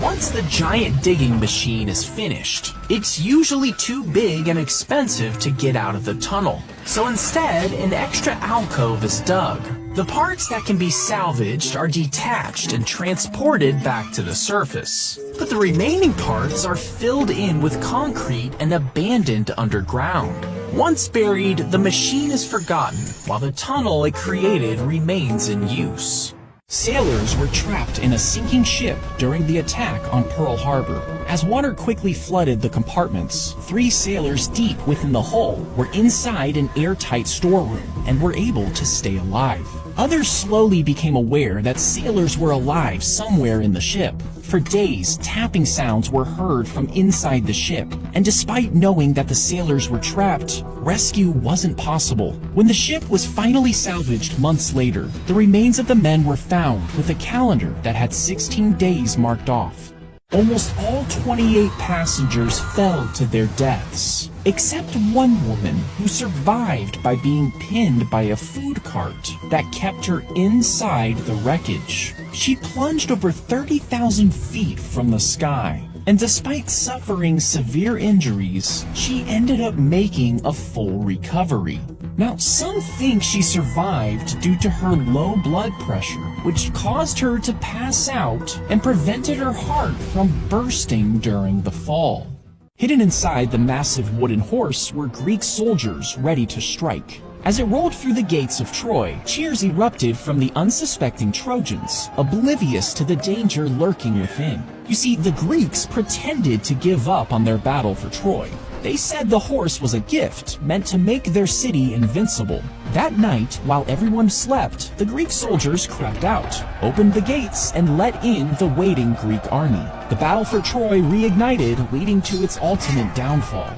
Once the giant digging machine is finished, it's usually too big and expensive to get out of the tunnel. So instead, an extra alcove is dug. The parts that can be salvaged are detached and transported back to the surface. But the remaining parts are filled in with concrete and abandoned underground. Once buried, the machine is forgotten, while the tunnel it created remains in use. Sailors were trapped in a sinking ship during the attack on Pearl Harbor. As water quickly flooded the compartments, 3 sailors deep within the hull were inside an airtight storeroom and were able to stay alive. Others slowly became aware that sailors were alive somewhere in the ship. For days, tapping sounds were heard from inside the ship, and despite knowing that the sailors were trapped, rescue wasn't possible. When the ship was finally salvaged months later, the remains of the men were found with a calendar that had 16 days marked off. Almost all 28 passengers fell to their deaths, except one woman who survived by being pinned by a food cart that kept her inside the wreckage. She plunged over 30,000 feet from the sky, and despite suffering severe injuries, she ended up making a full recovery. Now, some think she survived due to her low blood pressure, which caused her to pass out and prevented her heart from bursting during the fall. Hidden inside the massive wooden horse were Greek soldiers ready to strike. As it rolled through the gates of Troy, cheers erupted from the unsuspecting Trojans, oblivious to the danger lurking within. You see, the Greeks pretended to give up on their battle for Troy. They said the horse was a gift meant to make their city invincible. That night, while everyone slept, the Greek soldiers crept out, opened the gates, and let in the waiting Greek army. The battle for Troy reignited, leading to its ultimate downfall.